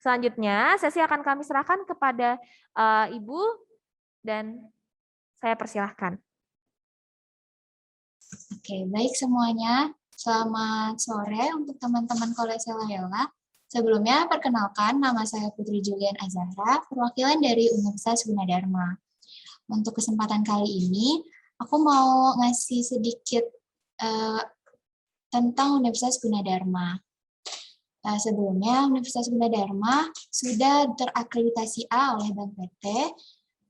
Selanjutnya, sesi akan kami serahkan kepada Ibu dan saya persilahkan. Oke, baik semuanya. Selamat sore untuk teman-teman Kolese Layela. Sebelumnya, perkenalkan nama saya Putri Julian Azahra, perwakilan dari Universitas Gunadarma. Untuk kesempatan kali ini, aku mau ngasih sedikit tentang Universitas Gunadarma. Sebelumnya, Universitas Gunadarma sudah terakreditasi A oleh Bank PT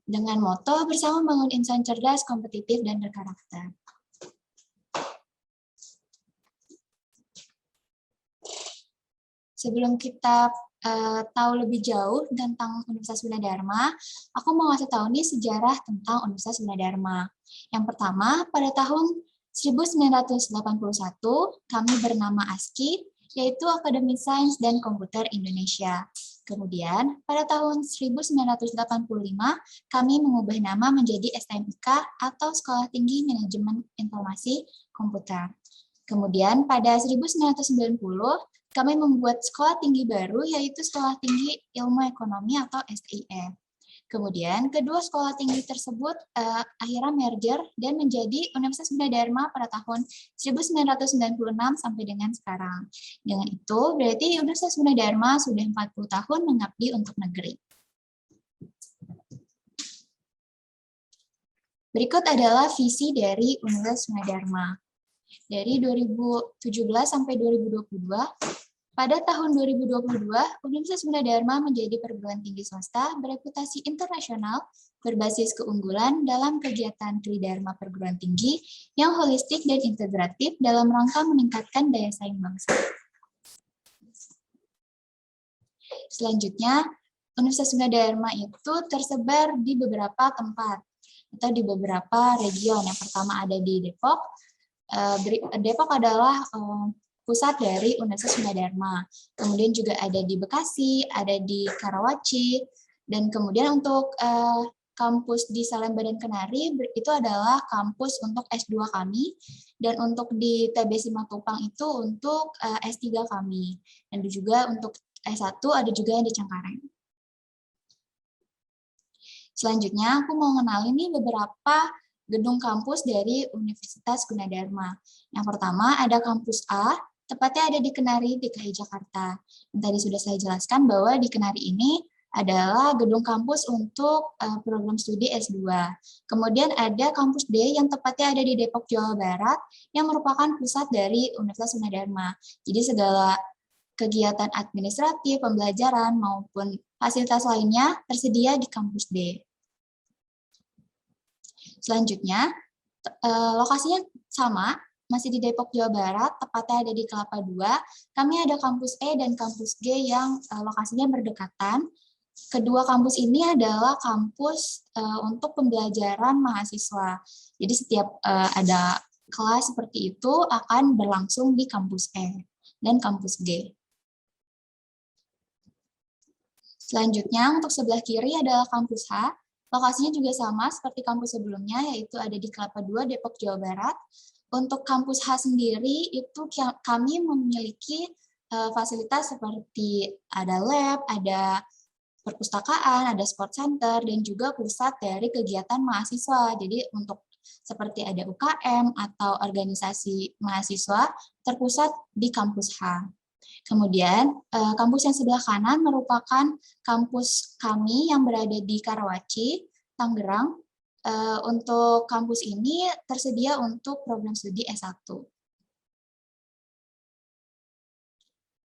dengan moto bersama membangun insan cerdas, kompetitif, dan berkarakter. Sebelum kita tahu lebih jauh tentang Universitas Gunadarma, aku mau ngasih tahu nih sejarah tentang Universitas Gunadarma. Yang pertama, pada tahun 1981, kami bernama ASKI, yaitu Akademi Sains dan Komputer Indonesia. Kemudian, pada tahun 1985, kami mengubah nama menjadi STMIK atau Sekolah Tinggi Manajemen Informasi Komputer. Kemudian, pada 1990, kami membuat sekolah tinggi baru, yaitu Sekolah Tinggi Ilmu Ekonomi atau STIE. Kemudian, kedua sekolah tinggi tersebut akhirnya merger dan menjadi Universitas Gunadarma pada tahun 1996 sampai dengan sekarang. Dengan itu, berarti Universitas Gunadarma sudah 40 tahun mengabdi untuk negeri. Berikut adalah visi dari Universitas Gunadarma. Dari 2017 sampai 2022, pada tahun 2022, Universitas Gunadarma menjadi perguruan tinggi swasta bereputasi internasional berbasis keunggulan dalam kegiatan Tridharma perguruan tinggi yang holistik dan integratif dalam rangka meningkatkan daya saing bangsa. Selanjutnya, Universitas Gunadarma itu tersebar di beberapa tempat atau di beberapa region. Yang pertama ada di Depok. Depok adalah pusat dari Universitas Gunadarma. Kemudian juga ada di Bekasi, ada di Karawaci, dan kemudian untuk kampus di Salemba dan Kenari itu adalah kampus untuk S2 kami, dan untuk di TB Simatupang itu untuk S3 kami, dan juga untuk S1 ada juga yang di Cengkareng. Selanjutnya aku mau ngenalin nih beberapa gedung kampus dari Universitas Gunadarma. Yang pertama ada kampus A, tepatnya ada di Kenari, DKI Jakarta. Yang tadi sudah saya jelaskan bahwa di Kenari ini adalah gedung kampus untuk program studi S2. Kemudian ada kampus D yang tepatnya ada di Depok, Jawa Barat, yang merupakan pusat dari Universitas Gunadarma. Jadi segala kegiatan administratif, pembelajaran, maupun fasilitas lainnya tersedia di kampus D. Selanjutnya, lokasinya sama, masih di Depok, Jawa Barat, tepatnya ada di Kelapa II. Kami ada kampus E dan kampus G yang lokasinya berdekatan. Kedua kampus ini adalah kampus untuk pembelajaran mahasiswa. Jadi setiap ada kelas seperti itu akan berlangsung di kampus E dan kampus G. Selanjutnya, untuk sebelah kiri adalah kampus H. Lokasinya juga sama seperti kampus sebelumnya, yaitu ada di Kelapa II, Depok, Jawa Barat. Untuk kampus H sendiri, itu kami memiliki fasilitas seperti ada lab, ada perpustakaan, ada sport center, dan juga pusat dari kegiatan mahasiswa. Jadi untuk seperti ada UKM atau organisasi mahasiswa terpusat di kampus H. Kemudian, kampus yang sebelah kanan merupakan kampus kami yang berada di Karawaci, Tangerang. Untuk kampus ini tersedia untuk program studi S1.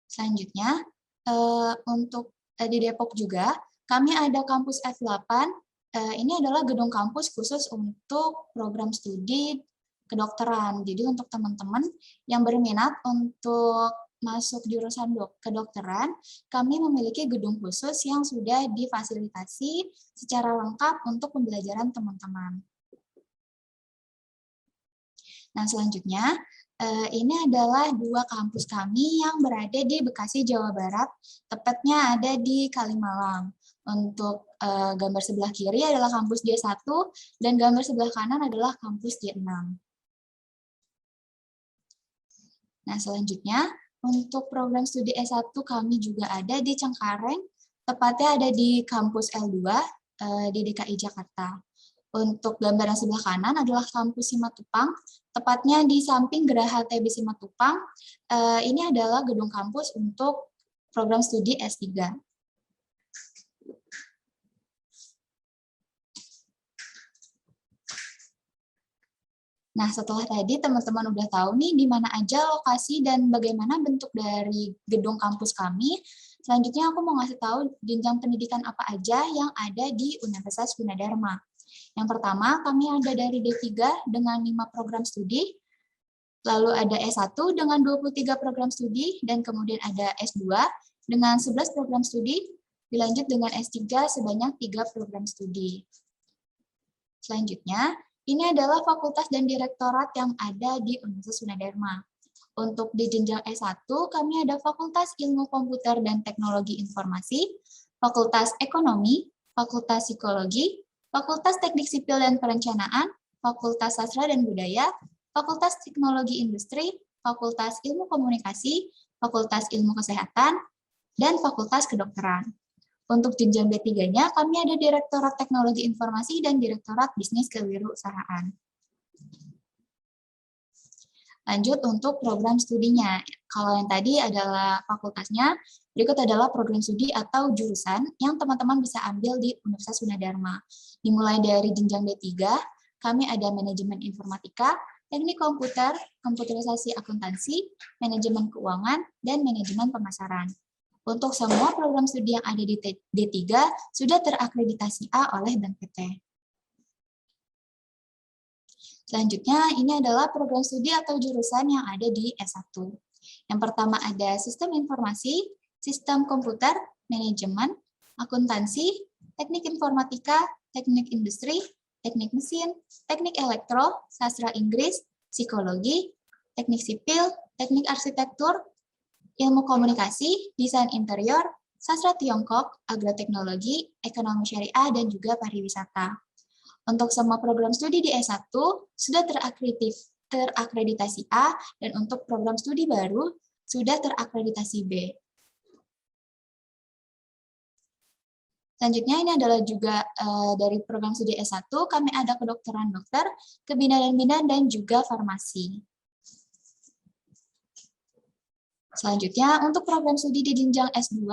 Selanjutnya, untuk di Depok juga, kami ada kampus F8. Ini adalah gedung kampus khusus untuk program studi kedokteran. Jadi untuk teman-teman yang berminat untuk masuk jurusan kedokteran, kami memiliki gedung khusus yang sudah difasilitasi secara lengkap untuk pembelajaran teman-teman. Nah, selanjutnya, ini adalah dua kampus kami yang berada di Bekasi, Jawa Barat, tepatnya ada di Kalimalang. Untuk gambar sebelah kiri adalah kampus D1, dan gambar sebelah kanan adalah kampus D6. Nah, selanjutnya, Untuk program studi S1 kami juga ada di Cengkareng, tepatnya ada di kampus L2 di DKI Jakarta. Untuk gambaran sebelah kanan adalah kampus Simatupang, tepatnya di samping Geraha TB Simatupang. Ini adalah gedung kampus untuk program studi S3. Nah, setelah tadi teman-teman udah tahu nih di mana aja lokasi dan bagaimana bentuk dari gedung kampus kami, selanjutnya aku mau ngasih tahu jenjang pendidikan apa aja yang ada di Universitas Gunadarma. Yang pertama, kami ada dari D3 dengan 5 program studi, lalu ada S1 dengan 23 program studi, dan kemudian ada S2 dengan 11 program studi, dilanjut dengan S3 sebanyak 3 program studi. Selanjutnya, ini adalah fakultas dan direktorat yang ada di Universitas Gunadarma. Untuk di jenjang S1, kami ada Fakultas Ilmu Komputer dan Teknologi Informasi, Fakultas Ekonomi, Fakultas Psikologi, Fakultas Teknik Sipil dan Perencanaan, Fakultas Sastra dan Budaya, Fakultas Teknologi Industri, Fakultas Ilmu Komunikasi, Fakultas Ilmu Kesehatan, dan Fakultas Kedokteran. Untuk jenjang D3-nya, kami ada Direktorat Teknologi Informasi dan Direktorat Bisnis Kewirausahaan. Lanjut untuk program studinya. Kalau yang tadi adalah fakultasnya, berikut adalah program studi atau jurusan yang teman-teman bisa ambil di Universitas Gunadarma. Dimulai dari jenjang D3, kami ada Manajemen Informatika, Teknik Komputer, Komputerisasi Akuntansi, Manajemen Keuangan, dan Manajemen Pemasaran. Untuk semua program studi yang ada di D3 sudah terakreditasi A oleh BNPT. Selanjutnya, ini adalah program studi atau jurusan yang ada di S1. Yang pertama ada Sistem Informasi, Sistem Komputer, Manajemen, Akuntansi, Teknik Informatika, Teknik Industri, Teknik Mesin, Teknik Elektro, Sastra Inggris, Psikologi, Teknik Sipil, Teknik Arsitektur, Ilmu Komunikasi, Desain Interior, Sastra Tiongkok, Agroteknologi, Ekonomi Syariah, dan juga Pariwisata. Untuk semua program studi di S1 sudah terakreditasi A, dan untuk program studi baru sudah terakreditasi B. Selanjutnya ini adalah juga dari program studi S1, kami ada kedokteran dokter, kebidanan-bidan, dan juga farmasi. Selanjutnya, untuk program studi di jenjang S2,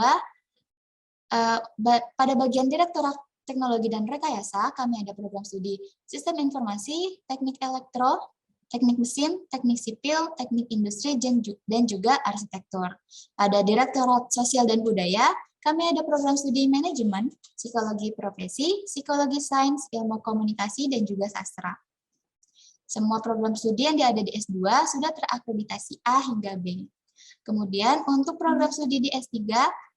pada bagian Direktorat Teknologi dan Rekayasa, kami ada program studi Sistem Informasi, Teknik Elektro, Teknik Mesin, Teknik Sipil, Teknik Industri, dan juga Arsitektur. Pada Direktorat Sosial dan Budaya, kami ada program studi Manajemen, Psikologi Profesi, Psikologi Sains, Ilmu Komunikasi, dan juga Sastra. Semua program studi yang ada di S2 sudah terakreditasi A hingga B. Kemudian untuk program studi di S3,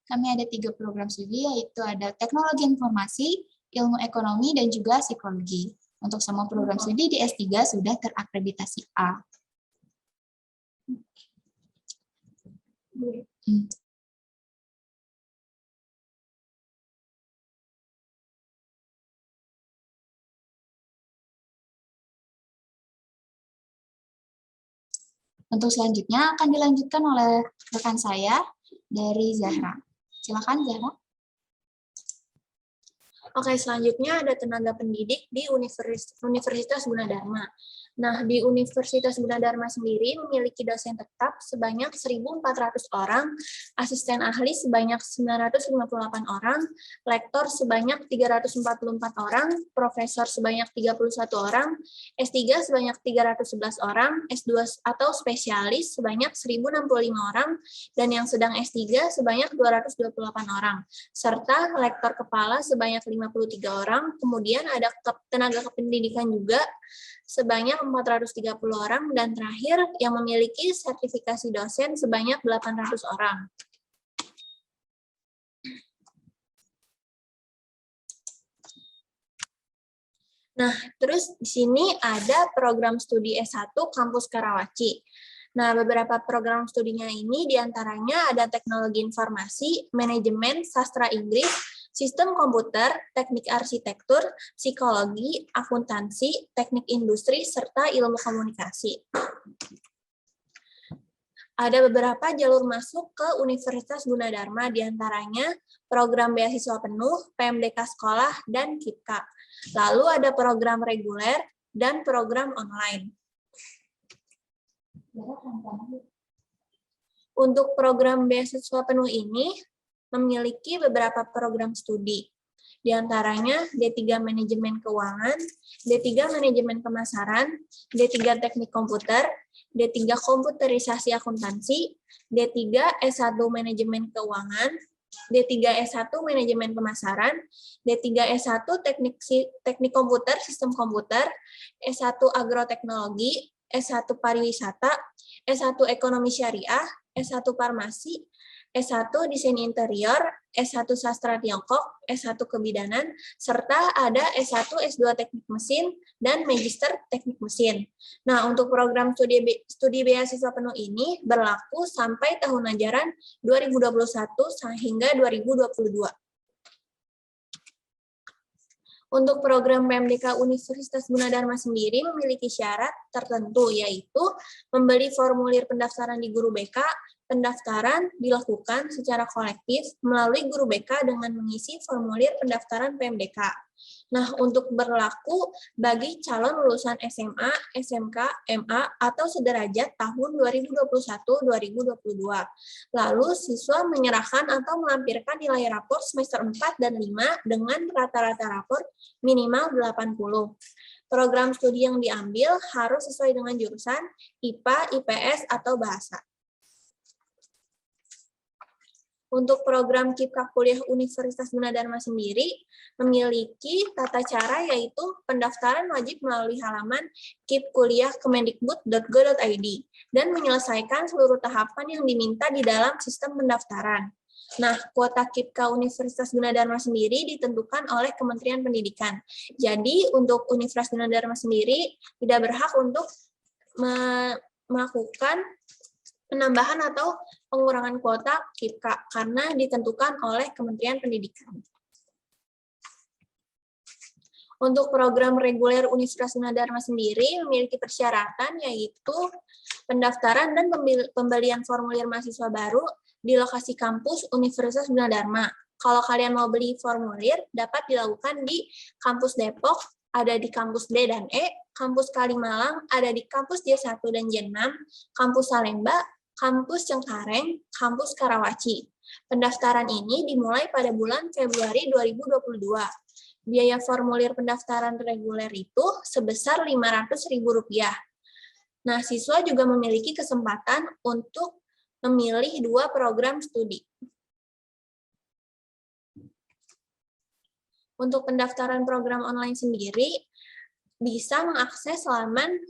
kami ada 3 program studi, yaitu ada Teknologi Informasi, Ilmu Ekonomi, dan juga Psikologi. Untuk semua program studi di S3 sudah terakreditasi A. Untuk selanjutnya akan dilanjutkan oleh rekan saya dari Zahra. Silakan Zahra. Oke, selanjutnya ada tenaga pendidik di Universitas Gunadarma. Nah, di Universitas Gunadarma sendiri memiliki dosen tetap sebanyak 1.400 orang, asisten ahli sebanyak 958 orang, lektor sebanyak 344 orang, profesor sebanyak 31 orang, S3 sebanyak 311 orang, S2 atau spesialis sebanyak 1.065 orang, dan yang sedang S3 sebanyak 228 orang, serta lektor kepala sebanyak 53 orang, kemudian ada tenaga kependidikan juga sebanyak 430 orang, dan terakhir yang memiliki sertifikasi dosen sebanyak 800 orang. Nah, terus di sini ada program studi S1 Kampus Karawaci. Nah, beberapa program studinya ini diantaranya ada Teknologi Informasi, Manajemen, Sastra Inggris, Sistem Komputer, Teknik Arsitektur, Psikologi, Akuntansi, Teknik Industri, serta Ilmu Komunikasi. Ada beberapa jalur masuk ke Universitas Gunadarma, diantaranya program beasiswa penuh, PMDK sekolah, dan KIPKA. Lalu ada program reguler dan program online. Untuk program beasiswa penuh ini memiliki beberapa program studi. Di antaranya D3 Manajemen Keuangan, D3 Manajemen Pemasaran, D3 Teknik Komputer, D3 Komputerisasi Akuntansi, D3 S1 Manajemen Keuangan, D3 S1 Manajemen Pemasaran, D3 S1 Teknik Komputer Sistem Komputer, S1 Agroteknologi, S1 Pariwisata, S1 Ekonomi Syariah, S1 Farmasi, S1 Desain Interior, S1 Sastra Tiongkok, S1 Kebidanan, serta ada S1 S2 Teknik Mesin, dan Magister Teknik Mesin. Nah, untuk program studi beasiswa penuh ini berlaku sampai tahun ajaran 2021 hingga 2022. Untuk program PMDK Universitas Gunadarma sendiri memiliki syarat tertentu, yaitu membeli formulir pendaftaran di Guru BK. Pendaftaran dilakukan secara kolektif melalui Guru BK dengan mengisi formulir pendaftaran PMDK. Nah, untuk berlaku bagi calon lulusan SMA, SMK, MA, atau sederajat tahun 2021-2022. Lalu, siswa menyerahkan atau melampirkan nilai rapor semester 4 dan 5 dengan rata-rata rapor minimal 80. Program studi yang diambil harus sesuai dengan jurusan IPA, IPS, atau bahasa. Untuk program KIPKA Kuliah Universitas Gunadarma sendiri memiliki tata cara, yaitu pendaftaran wajib melalui halaman kipkuliah.kemendikbud.go.id dan menyelesaikan seluruh tahapan yang diminta di dalam sistem pendaftaran. Nah, kuota KIPKA Universitas Gunadarma sendiri ditentukan oleh Kementerian Pendidikan. Jadi, untuk Universitas Gunadarma sendiri tidak berhak untuk melakukan penambahan atau pengurangan kuota KIPKA karena ditentukan oleh Kementerian Pendidikan. Untuk program reguler Universitas Gunadarma sendiri memiliki persyaratan, yaitu pendaftaran dan pembelian formulir mahasiswa baru di lokasi kampus Universitas Gunadarma. Kalau kalian mau beli formulir, dapat dilakukan di kampus Depok, ada di kampus D dan E, kampus Kalimalang, ada di kampus J1 dan J6, kampus Salemba, kampus Cengkareng, kampus Karawaci. Pendaftaran ini dimulai pada bulan Februari 2022. Biaya formulir pendaftaran reguler itu sebesar Rp500.000. Nah, siswa juga memiliki kesempatan untuk memilih 2 program studi. Untuk pendaftaran program online sendiri, bisa mengakses laman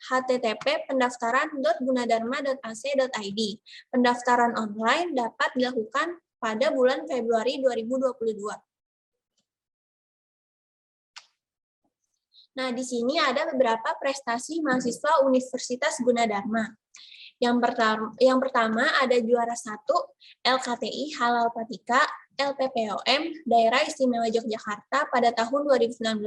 http://pendaftaran.gunadarma.ac.id. Pendaftaran online dapat dilakukan pada bulan Februari 2022. Nah, di sini ada beberapa prestasi mahasiswa Universitas Gunadarma. Yang pertama ada juara 1 LKTI Halal Patika LPPOM Daerah Istimewa Yogyakarta pada tahun 2019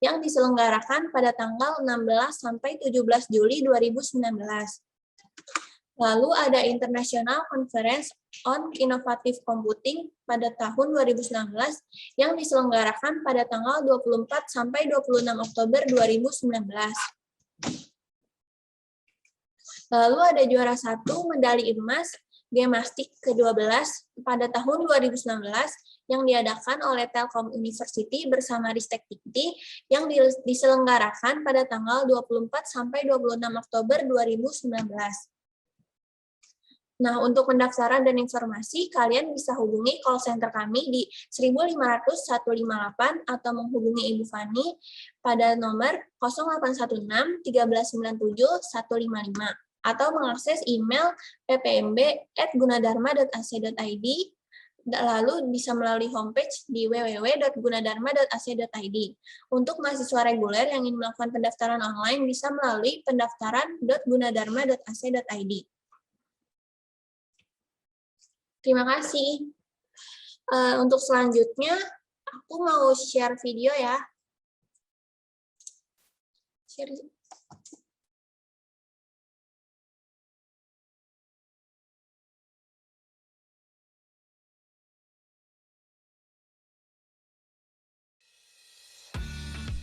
yang diselenggarakan pada tanggal 16 sampai 17 Juli 2019. Lalu ada International Conference on Innovative Computing pada tahun 2019 yang diselenggarakan pada tanggal 24 sampai 26 Oktober 2019. Lalu ada juara 1 medali emas Gemastik ke-12 pada tahun 2019 yang diadakan oleh Telkom University bersama Ristek Dikti yang diselenggarakan pada tanggal 24 sampai 26 Oktober 2019. Nah, untuk pendaftaran dan informasi, kalian bisa hubungi call center kami di 1500158 atau menghubungi Ibu Fani pada nomor 0816 1397 155. Atau mengakses email ppmb@gunadarma.ac.id, lalu bisa melalui homepage di www.gunadarma.ac.id. Untuk mahasiswa reguler yang ingin melakukan pendaftaran online bisa melalui pendaftaran.gunadarma.ac.id. Terima kasih. Untuk selanjutnya, aku mau share video ya. Share.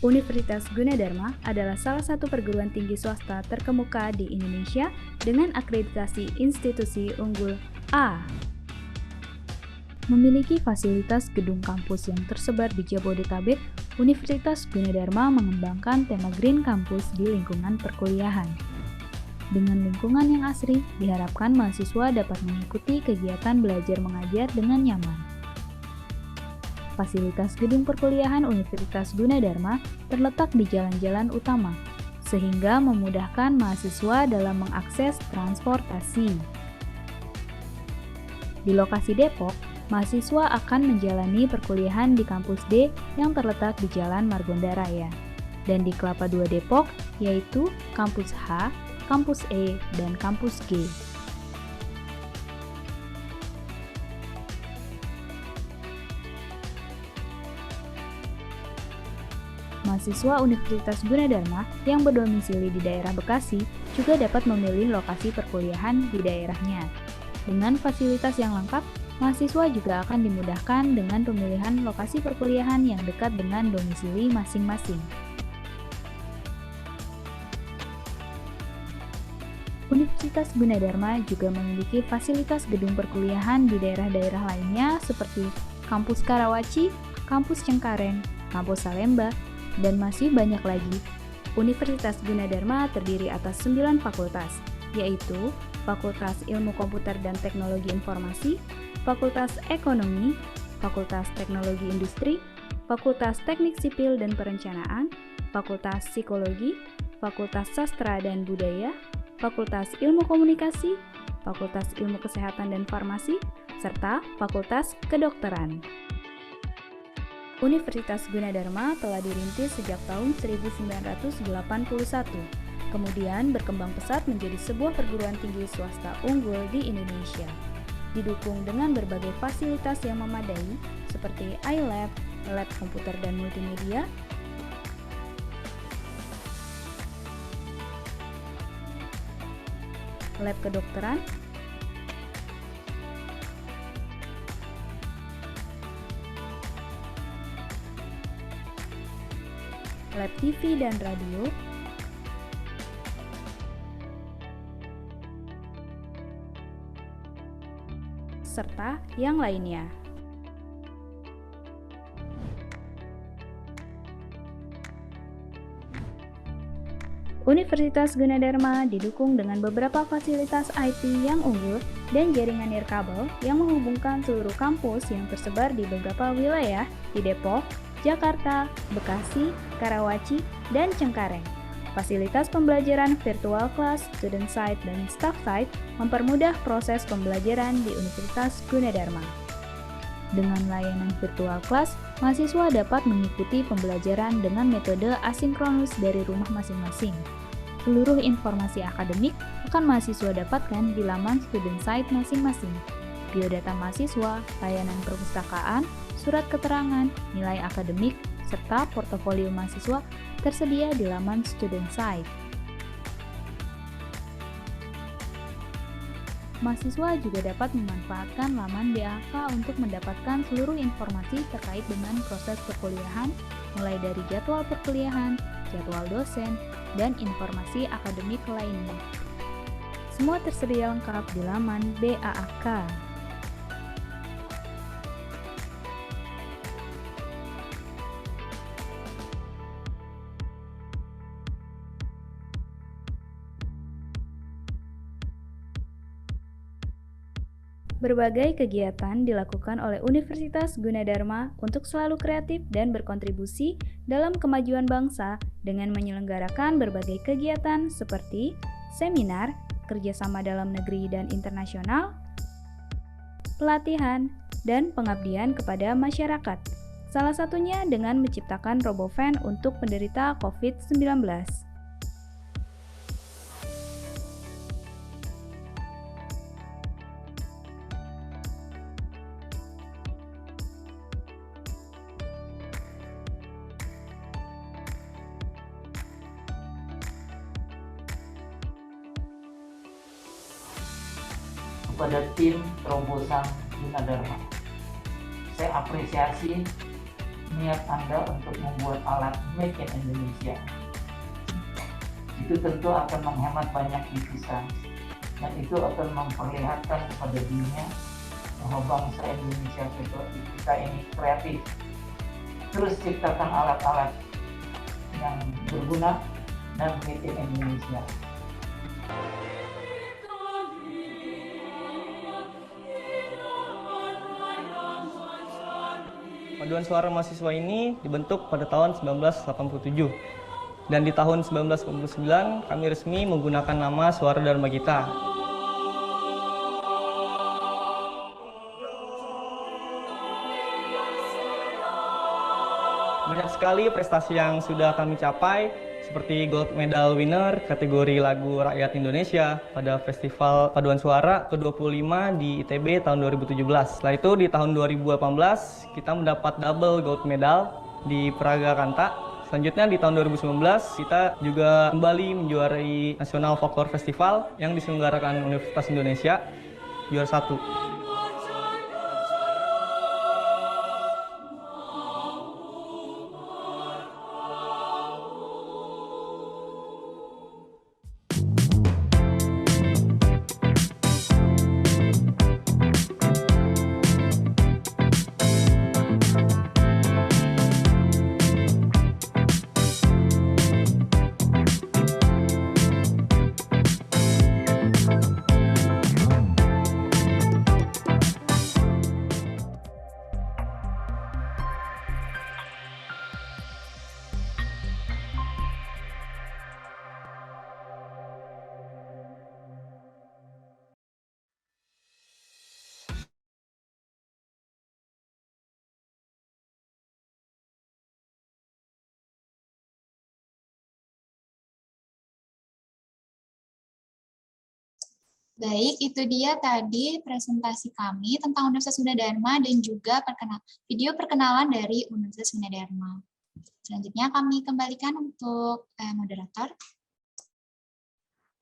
Universitas Gunadarma adalah salah satu perguruan tinggi swasta terkemuka di Indonesia dengan akreditasi institusi unggul A. Memiliki fasilitas gedung kampus yang tersebar di Jabodetabek, Universitas Gunadarma mengembangkan tema Green Campus di lingkungan perkuliahan. Dengan lingkungan yang asri, diharapkan mahasiswa dapat mengikuti kegiatan belajar mengajar dengan nyaman. Fasilitas gedung perkuliahan Universitas Gunadarma terletak di jalan-jalan utama, sehingga memudahkan mahasiswa dalam mengakses transportasi. Di lokasi Depok, mahasiswa akan menjalani perkuliahan di kampus D yang terletak di Jalan Margonda Raya, dan di Kelapa II Depok, yaitu kampus H, kampus E, dan kampus G. Mahasiswa Universitas Gunadarma yang berdomisili di daerah Bekasi juga dapat memilih lokasi perkuliahan di daerahnya. Dengan fasilitas yang lengkap, mahasiswa juga akan dimudahkan dengan pemilihan lokasi perkuliahan yang dekat dengan domisili masing-masing. Universitas Gunadarma juga memiliki fasilitas gedung perkuliahan di daerah-daerah lainnya seperti Kampus Karawaci, Kampus Cengkareng, Kampus Salemba, dan masih banyak lagi. Universitas Gunadarma terdiri atas 9 fakultas, yaitu Fakultas Ilmu Komputer dan Teknologi Informasi, Fakultas Ekonomi, Fakultas Teknologi Industri, Fakultas Teknik Sipil dan Perencanaan, Fakultas Psikologi, Fakultas Sastra dan Budaya, Fakultas Ilmu Komunikasi, Fakultas Ilmu Kesehatan dan Farmasi, serta Fakultas Kedokteran. Universitas Gunadarma telah dirintis sejak tahun 1981, kemudian berkembang pesat menjadi sebuah perguruan tinggi swasta unggul di Indonesia. Didukung dengan berbagai fasilitas yang memadai seperti iLab, lab komputer dan multimedia, lab kedokteran, lab TV dan radio, serta yang lainnya. Universitas Gunadarma didukung dengan beberapa fasilitas IT yang unggul dan jaringan nirkabel yang menghubungkan seluruh kampus yang tersebar di beberapa wilayah di Depok, Jakarta, Bekasi, Karawaci, dan Cengkareng. Fasilitas pembelajaran virtual class, student site, dan staff site mempermudah proses pembelajaran di Universitas Gunadarma. Dengan layanan virtual class, mahasiswa dapat mengikuti pembelajaran dengan metode asinkronus dari rumah masing-masing. Seluruh informasi akademik akan mahasiswa dapatkan di laman student site masing-masing. Biodata mahasiswa, layanan perpustakaan, surat keterangan, nilai akademik, serta portofolio mahasiswa tersedia di laman student site. Mahasiswa juga dapat memanfaatkan laman BAK untuk mendapatkan seluruh informasi terkait dengan proses perkuliahan, mulai dari jadwal perkuliahan, jadwal dosen, dan informasi akademik lainnya. Semua tersedia lengkap di laman BAK. Berbagai kegiatan dilakukan oleh Universitas Gunadarma untuk selalu kreatif dan berkontribusi dalam kemajuan bangsa dengan menyelenggarakan berbagai kegiatan seperti seminar, kerjasama dalam negeri dan internasional, pelatihan, dan pengabdian kepada masyarakat. Salah satunya dengan menciptakan RoboVan untuk penderita COVID-19. Kepada tim terobosan Gunadarma, saya apresiasi niat Anda untuk membuat alat Make in Indonesia. Itu tentu akan menghemat banyak devisa, dan itu akan memperlihatkan kepada dunia bahwa bangsa Indonesia kita ini kreatif. Terus ciptakan alat-alat yang berguna dan Made in Indonesia. Paduan Suara Mahasiswa ini dibentuk pada tahun 1987. Dan di tahun 1989 kami resmi menggunakan nama Suara Dharma Kita. Banyak sekali prestasi yang sudah kami capai, seperti gold medal winner kategori lagu rakyat Indonesia pada Festival Paduan Suara ke-25 di ITB tahun 2017. Setelah itu di tahun 2018 kita mendapat double gold medal di Praga Kanta. Selanjutnya di tahun 2019 kita juga kembali menjuarai National Folklore Festival yang diselenggarakan Universitas Indonesia, juara 1. Baik, itu dia tadi presentasi kami tentang Universitas Gunadarma dan juga video perkenalan dari Universitas Gunadarma. Selanjutnya kami kembalikan untuk moderator.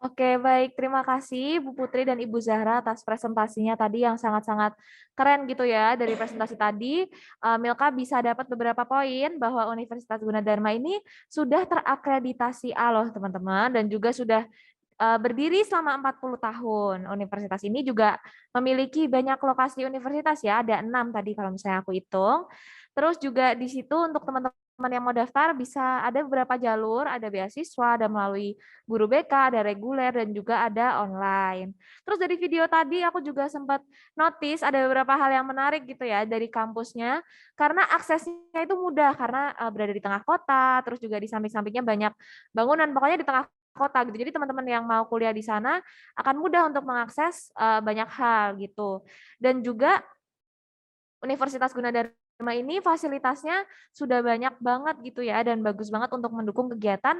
Oke, baik. Terima kasih Bu Putri dan Ibu Zahra atas presentasinya tadi yang sangat-sangat keren gitu ya. Dari presentasi tadi, Milka bisa dapat beberapa poin bahwa Universitas Gunadarma ini sudah terakreditasi A loh teman-teman, dan juga sudah berdiri selama 40 tahun. Universitas ini juga memiliki banyak lokasi universitas ya, ada 6 tadi kalau misalnya aku hitung. Terus juga di situ untuk teman-teman yang mau daftar bisa ada beberapa jalur, ada beasiswa, ada melalui guru BK, ada reguler, dan juga ada online. Terus dari video tadi aku juga sempat notice ada beberapa hal yang menarik gitu ya dari kampusnya, karena aksesnya itu mudah karena berada di tengah kota, terus juga di samping-sampingnya banyak bangunan, pokoknya di tengah kota gitu. Jadi teman-teman yang mau kuliah di sana akan mudah untuk mengakses banyak hal gitu. Dan juga Universitas Gunadarma ini fasilitasnya sudah banyak banget gitu ya, dan bagus banget untuk mendukung kegiatan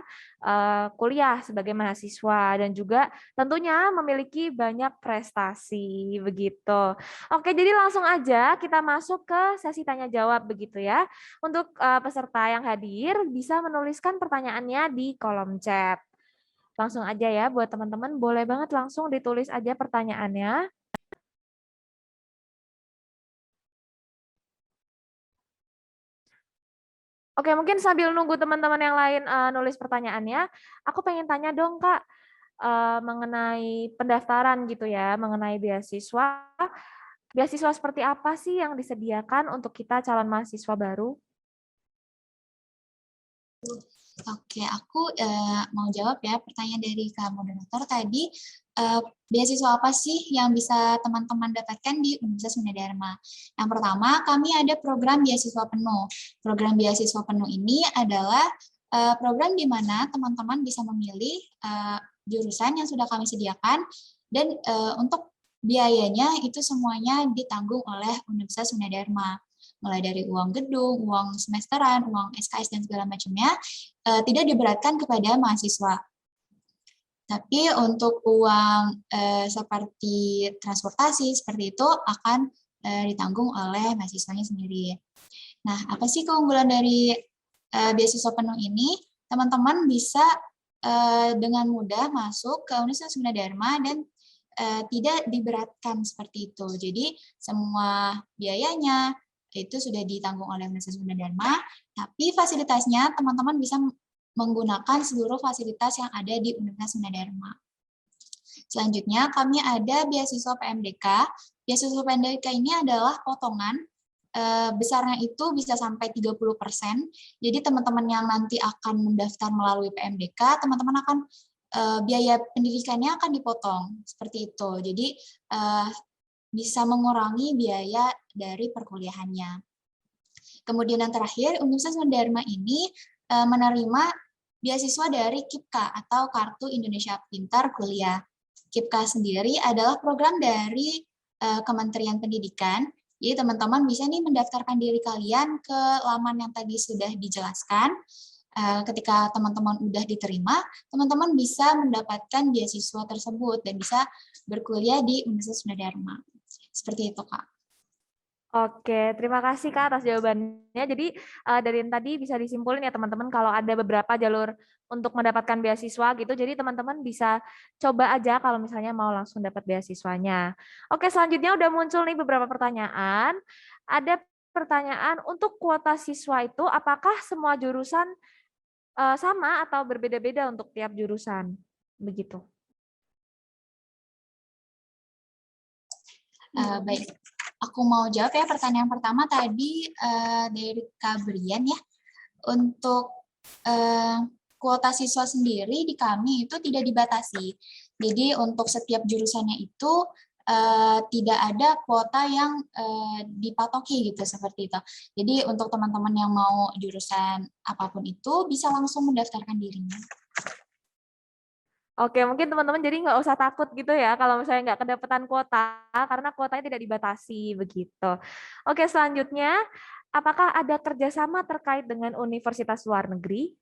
kuliah sebagai mahasiswa, dan juga tentunya memiliki banyak prestasi begitu. Oke, jadi langsung aja kita masuk ke sesi tanya jawab begitu ya. Untuk peserta yang hadir bisa menuliskan pertanyaannya di kolom chat. Langsung aja ya buat teman-teman, boleh banget langsung ditulis aja pertanyaannya. Oke, mungkin sambil nunggu teman-teman yang lain nulis pertanyaannya, aku pengen tanya dong Kak, mengenai pendaftaran gitu ya, mengenai beasiswa. Beasiswa seperti apa sih yang disediakan untuk kita calon mahasiswa baru? Oke, aku mau jawab ya pertanyaan dari Kak Moderator tadi. Beasiswa apa sih yang bisa teman-teman dapatkan di Universitas Gunadarma? Yang pertama, kami ada program beasiswa penuh. Program beasiswa penuh ini adalah program di mana teman-teman bisa memilih jurusan yang sudah kami sediakan, dan untuk biayanya itu semuanya ditanggung oleh Universitas Gunadarma. Mulai dari uang gedung, uang semesteran, uang SKS, dan segala macamnya, tidak diberatkan kepada mahasiswa. Tapi untuk uang seperti transportasi, seperti itu akan ditanggung oleh mahasiswanya sendiri. Nah, apa sih keunggulan dari beasiswa penuh ini? Teman-teman bisa dengan mudah masuk ke Universitas Gunadarma dan tidak diberatkan seperti itu. Jadi semua biayanya itu sudah ditanggung oleh Universitas Gunadarma, tapi fasilitasnya teman-teman bisa menggunakan seluruh fasilitas yang ada di Universitas Gunadarma. Selanjutnya, kami ada beasiswa PMDK. Beasiswa PMDK ini adalah potongan, besarnya itu bisa sampai 30%. Jadi teman-teman yang nanti akan mendaftar melalui PMDK, teman-teman akan biaya pendidikannya akan dipotong, seperti itu. Jadi bisa mengurangi biaya dari perkuliahannya. Kemudian yang terakhir, Universitas Gunadarma ini menerima beasiswa dari KIPKA atau Kartu Indonesia Pintar Kuliah. KIPKA sendiri adalah program dari Kementerian Pendidikan. Jadi teman-teman bisa nih mendaftarkan diri kalian ke laman yang tadi sudah dijelaskan. Ketika teman-teman udah diterima, teman-teman bisa mendapatkan beasiswa tersebut dan bisa berkuliah di Universitas Gunadarma. Seperti itu, Kak. Oke, terima kasih Kak atas jawabannya. Jadi dari yang tadi bisa disimpulin ya teman-teman kalau ada beberapa jalur untuk mendapatkan beasiswa gitu. Jadi teman-teman bisa coba aja kalau misalnya mau langsung dapat beasiswanya. Oke, selanjutnya udah muncul nih beberapa pertanyaan. Ada pertanyaan untuk kuota siswa itu apakah semua jurusan sama atau berbeda-beda untuk tiap jurusan? Begitu. Baik, aku mau jawab ya pertanyaan pertama tadi dari Kak Brian ya. Untuk kuota siswa sendiri di kami itu tidak dibatasi. Jadi untuk setiap jurusannya itu tidak ada kuota yang dipatoki gitu seperti itu. Jadi untuk teman-teman yang mau jurusan apapun itu bisa langsung mendaftarkan dirinya. Oke, mungkin teman-teman jadi nggak usah takut gitu ya kalau misalnya nggak kedapatan kuota, karena kuotanya tidak dibatasi begitu. Oke, selanjutnya, apakah ada kerjasama terkait dengan universitas luar negeri?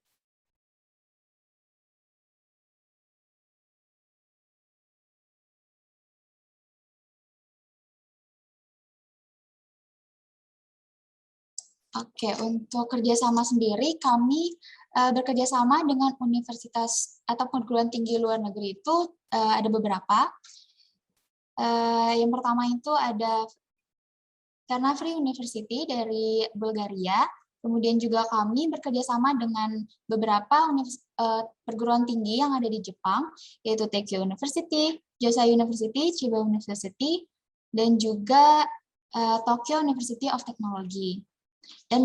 Oke, untuk kerjasama sendiri kami bekerjasama dengan universitas atau perguruan tinggi luar negeri itu ada beberapa. Yang pertama itu ada Carnavy University dari Bulgaria. Kemudian juga kami bekerjasama dengan beberapa perguruan tinggi yang ada di Jepang, yaitu Tokyo University, Josai University, Chiba University, dan juga Tokyo University of Technology. Dan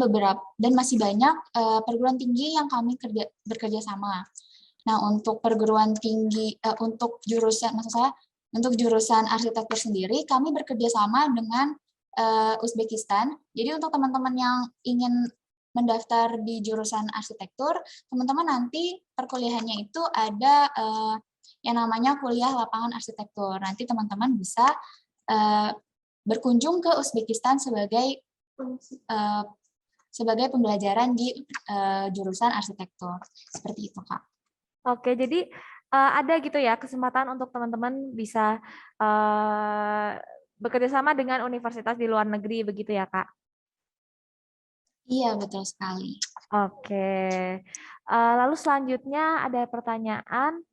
masih banyak perguruan tinggi yang kami bekerja sama. Nah, untuk perguruan tinggi untuk jurusan untuk jurusan arsitektur sendiri kami bekerja sama dengan Uzbekistan. Jadi untuk teman-teman yang ingin mendaftar di jurusan arsitektur, teman-teman nanti perkuliahannya itu ada yang namanya kuliah lapangan arsitektur. Nanti teman-teman bisa berkunjung ke Uzbekistan sebagai pembelajaran di jurusan arsitektur. Seperti itu, Kak. Oke, jadi ada gitu ya kesempatan untuk teman-teman bisa bekerja sama dengan universitas di luar negeri, begitu ya, Kak? Iya, betul sekali. Oke. Lalu selanjutnya ada pertanyaan,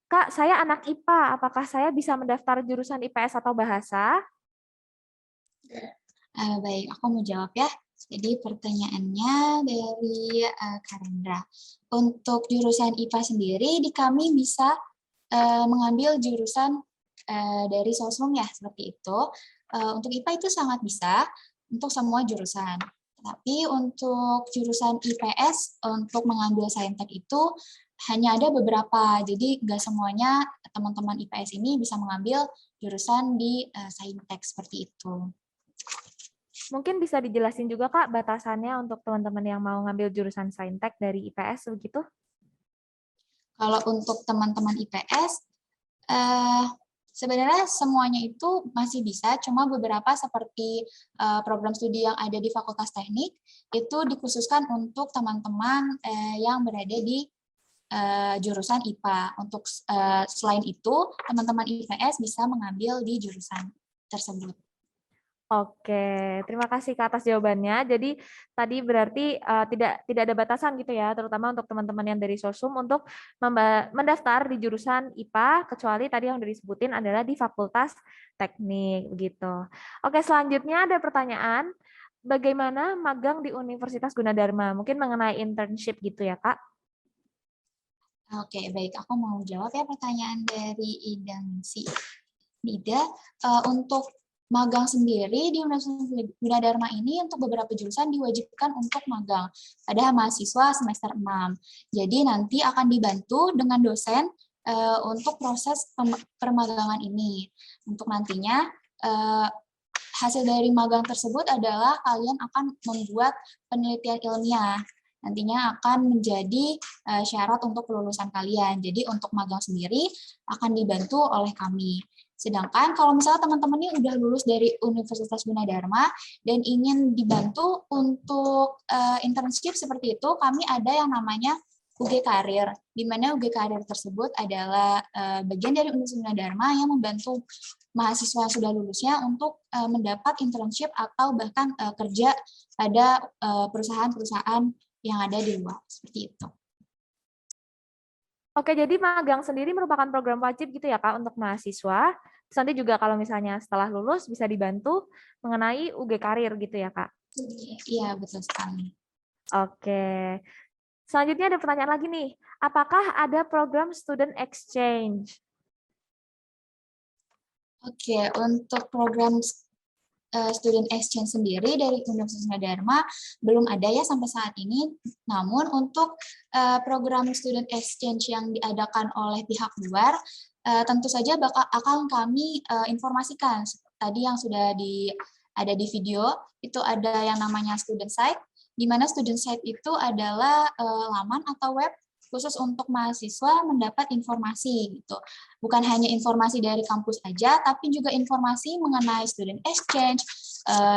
Kak, saya anak IPA, apakah saya bisa mendaftar jurusan IPS atau bahasa? Baik, aku mau jawab ya. Jadi pertanyaannya dari Karendra. Untuk jurusan IPA sendiri, di kami bisa mengambil jurusan dari sosum ya, seperti itu. Untuk IPA itu sangat bisa untuk semua jurusan. Tapi untuk jurusan IPS, untuk mengambil saintek itu hanya ada beberapa. Jadi nggak semuanya teman-teman IPS ini bisa mengambil jurusan di saintek seperti itu. Mungkin bisa dijelasin juga Kak batasannya untuk teman-teman yang mau ngambil jurusan saintek dari IPS begitu? Kalau untuk teman-teman IPS, sebenarnya semuanya itu masih bisa, cuma beberapa seperti program studi yang ada di Fakultas Teknik itu dikhususkan untuk teman-teman yang berada di jurusan IPA. Untuk selain itu, teman-teman IPS bisa mengambil di jurusan tersebut. Oke, terima kasih Kak atas jawabannya. Jadi tadi berarti tidak ada batasan gitu ya, terutama untuk teman-teman yang dari sosum untuk mendaftar di jurusan IPA, kecuali tadi yang disebutin adalah di Fakultas Teknik begitu. Oke, selanjutnya ada pertanyaan, bagaimana magang di Universitas Gunadarma? Mungkin mengenai internship gitu ya, Kak? Oke, baik. Aku mau jawab ya pertanyaan dari Ida Misi. Ida, untuk magang sendiri di Universitas Gunadarma ini untuk beberapa jurusan diwajibkan untuk magang pada mahasiswa semester 6. Jadi nanti akan dibantu dengan dosen untuk proses permagangan ini. Untuk nantinya hasil dari magang tersebut adalah kalian akan membuat penelitian ilmiah. Nantinya akan menjadi syarat untuk kelulusan kalian. Jadi untuk magang sendiri akan dibantu oleh kami. Sedangkan kalau misalnya teman-teman ini udah lulus dari Universitas Gunadarma dan ingin dibantu untuk internship seperti itu, kami ada yang namanya UG Karir, di mana UG Karir tersebut adalah bagian dari Universitas Gunadarma yang membantu mahasiswa yang sudah lulusnya untuk mendapat internship atau bahkan kerja pada perusahaan-perusahaan yang ada di luar, seperti itu. Oke, jadi magang sendiri merupakan program wajib gitu ya, Kak, untuk mahasiswa. Terus nanti juga kalau misalnya setelah lulus bisa dibantu mengenai UG Karir gitu ya, Kak? Iya, betul sekali. Oke. Selanjutnya ada pertanyaan lagi nih. Apakah ada program student exchange? Oke, untuk program student exchange sendiri dari Universitas Gunadarma belum ada ya sampai saat ini. Namun untuk program student exchange yang diadakan oleh pihak luar, tentu saja akan kami informasikan. Tadi yang sudah ada di video, itu ada yang namanya student site, di mana student site itu adalah laman atau web khusus untuk mahasiswa mendapat informasi gitu. Bukan hanya informasi dari kampus aja, tapi juga informasi mengenai student exchange,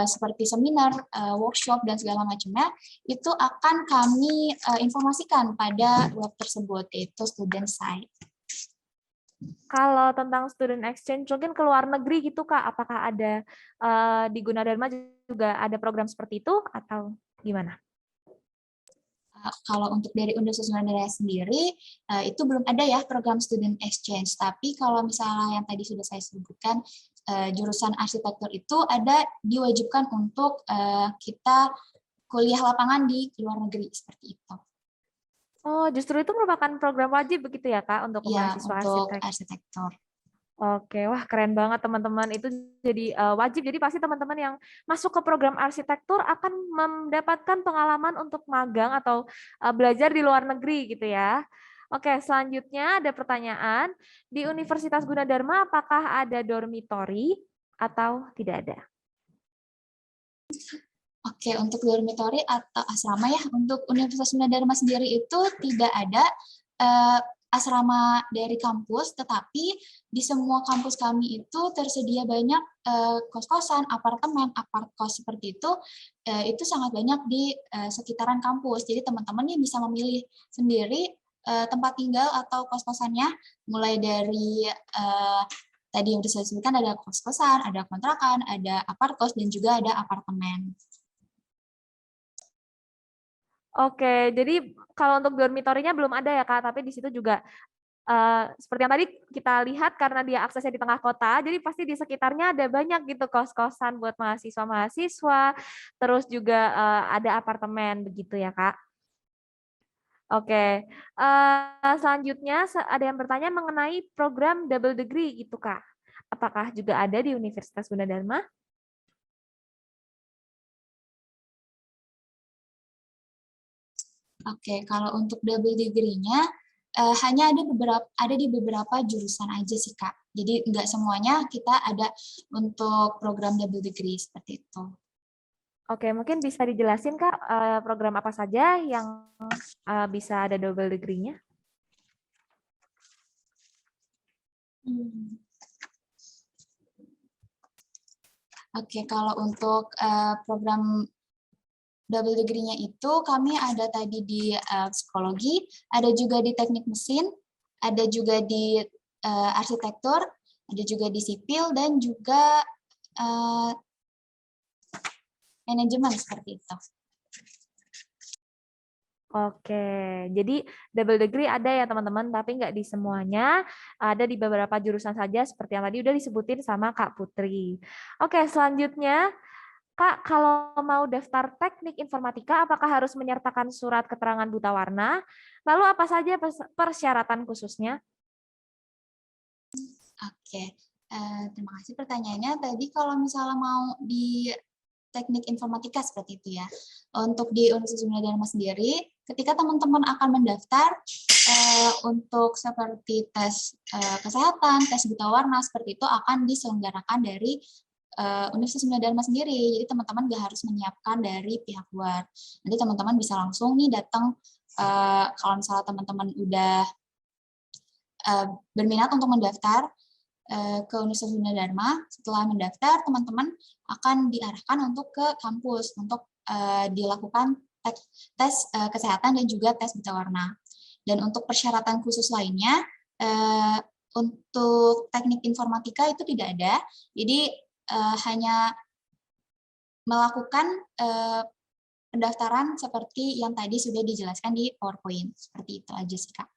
seperti seminar, workshop, dan segala macamnya, itu akan kami informasikan pada web tersebut, yaitu student site. Kalau tentang student exchange, mungkin ke luar negeri gitu, Kak, apakah ada di Gunadarma juga ada program seperti itu, atau gimana? Kalau untuk dari Universitas Gunadarma sendiri, itu belum ada ya program student exchange. Tapi kalau misalnya yang tadi sudah saya sebutkan, jurusan arsitektur itu ada diwajibkan untuk kita kuliah lapangan di luar negeri, seperti itu. Oh, justru itu merupakan program wajib begitu ya, Kak, untuk Ya, mahasiswa untuk arsitek? arsitektur. Oke, wah keren banget teman-teman. Itu jadi wajib. Jadi pasti teman-teman yang masuk ke program arsitektur akan mendapatkan pengalaman untuk magang atau belajar di luar negeri gitu ya. Oke, selanjutnya ada pertanyaan. Di Universitas Gunadarma apakah ada dormitory atau tidak ada? Oke, untuk dormitory atau asrama ya, untuk Universitas Gunadarma sendiri itu tidak ada asrama dari kampus, tetapi di semua kampus kami itu tersedia banyak kos-kosan, apartemen, apart-kos seperti itu sangat banyak di sekitaran kampus. Jadi teman-teman ini bisa memilih sendiri tempat tinggal atau kos-kosannya, mulai dari tadi yang sudah saya sebutkan ada kos-kosan, ada kontrakan, ada apart-kos, dan juga ada apartemen. Oke, jadi kalau untuk dormitorinya belum ada ya Kak, tapi di situ juga seperti yang tadi kita lihat karena dia aksesnya di tengah kota, jadi pasti di sekitarnya ada banyak gitu kos-kosan buat mahasiswa-mahasiswa, terus juga ada apartemen begitu ya Kak. Oke, selanjutnya ada yang bertanya mengenai program double degree gitu Kak. Apakah juga ada di Universitas Gunadarma? Oke, kalau untuk double degree-nya hanya ada di beberapa jurusan aja sih Kak. Jadi nggak semuanya kita ada untuk program double degree seperti itu. Oke, mungkin bisa dijelasin Kak program apa saja yang bisa ada double degree-nya? Oke, kalau untuk program double degree-nya itu kami ada tadi di psikologi, ada juga di teknik mesin, ada juga di arsitektur, ada juga di sipil, dan juga manajemen seperti itu. Oke, jadi double degree ada ya teman-teman, tapi nggak di semuanya, ada di beberapa jurusan saja seperti yang tadi udah disebutin sama Kak Putri. Oke, selanjutnya Kak, kalau mau daftar teknik informatika, apakah harus menyertakan surat keterangan buta warna? Lalu apa saja persyaratan khususnya? Oke, terima kasih pertanyaannya. Tadi kalau misalnya mau di teknik informatika seperti itu ya. Untuk di Universitas Gunadarma sendiri, ketika teman-teman akan mendaftar untuk seperti tes kesehatan, tes buta warna seperti itu akan diselenggarakan dari Universitas Gunadarma sendiri. Jadi teman-teman nggak harus menyiapkan dari pihak luar. Nanti teman-teman bisa langsung nih datang kalau misalnya teman-teman udah berminat untuk mendaftar ke Universitas Gunadarma. Setelah mendaftar, teman-teman akan diarahkan untuk ke kampus untuk dilakukan tes kesehatan dan juga tes buta warna. Dan untuk persyaratan khusus lainnya, untuk teknik informatika itu tidak ada. Jadi hanya melakukan pendaftaran seperti yang tadi sudah dijelaskan di PowerPoint. Seperti itu aja sih, Kak.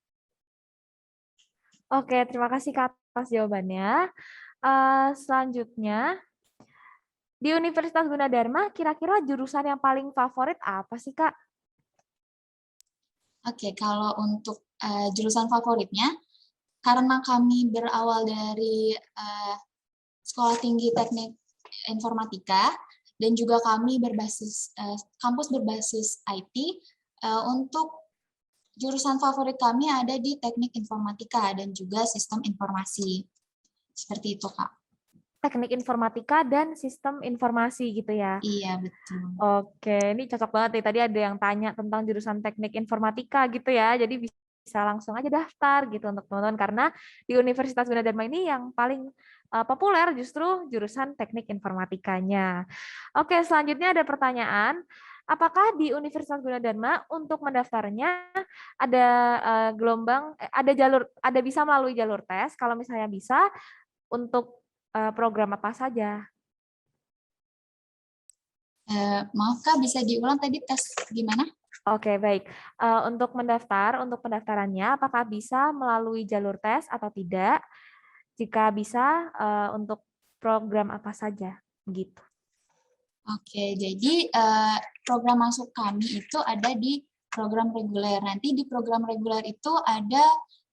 Oke, terima kasih Kak atas jawabannya. Selanjutnya, di Universitas Gunadarma, kira-kira jurusan yang paling favorit apa sih, Kak? Oke, kalau untuk jurusan favoritnya, karena kami berawal dari Sekolah Tinggi Teknik Informatika, dan juga kami berbasis kampus berbasis IT, untuk jurusan favorit kami ada di Teknik Informatika dan juga Sistem Informasi. Seperti itu, Kak. Teknik Informatika dan Sistem Informasi gitu ya? Iya, betul. Oke, ini cocok banget nih. Tadi ada yang tanya tentang jurusan Teknik Informatika gitu ya, jadi bisa langsung aja daftar gitu untuk teman-teman, karena di Universitas Gunadarma ini yang paling populer justru jurusan Teknik Informatikanya. Oke, selanjutnya ada pertanyaan. Apakah di Universitas Gunadarma untuk mendaftarnya ada ada bisa melalui jalur tes? Kalau misalnya bisa, untuk program apa saja? Maaf Kak, bisa diulang tadi tes gimana? Oke, baik. Untuk untuk pendaftarannya, apakah bisa melalui jalur tes atau tidak? Jika bisa, untuk program apa saja? Gitu. Oke, jadi program masuk kami itu ada di program reguler. Nanti di program reguler itu ada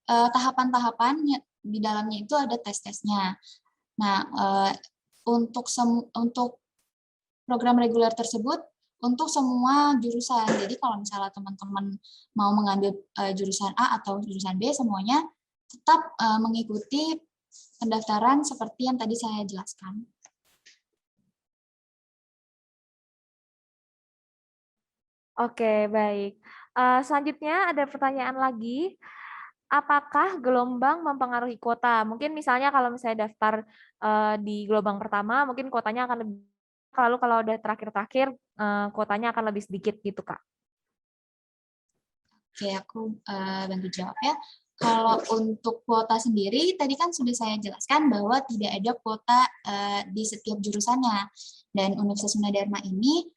tahapan-tahapan, di dalamnya itu ada tes-tesnya. Nah, untuk program reguler tersebut untuk semua jurusan. Jadi kalau misalnya teman-teman mau mengambil jurusan A atau jurusan B, semuanya tetap mengikuti pendaftaran seperti yang tadi saya jelaskan. Oke, baik. Selanjutnya ada pertanyaan lagi. Apakah gelombang mempengaruhi kuota? Mungkin misalnya kalau misalnya daftar di gelombang pertama, mungkin kuotanya akan lebih, lalu kalau udah terakhir-terakhir, kuotanya akan lebih sedikit gitu, Kak. Oke, aku bantu jawab ya. Kalau untuk kuota sendiri, tadi kan sudah saya jelaskan bahwa tidak ada kuota di setiap jurusannya. Dan Universitas Gunadarma ini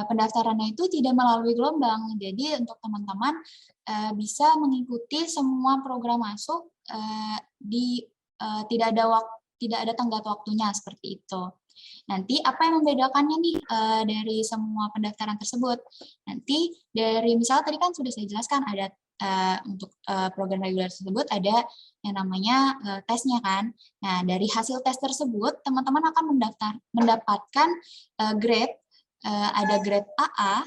pendaftarannya itu tidak melalui gelombang. Jadi untuk teman-teman bisa mengikuti semua program masuk tidak ada tenggat waktunya seperti itu. Nanti apa yang membedakannya nih dari semua pendaftaran tersebut? Nanti dari misalnya tadi kan sudah saya jelaskan ada untuk program reguler tersebut ada yang namanya tesnya kan. Nah dari hasil tes tersebut teman-teman akan mendapatkan grade. Ada grade AA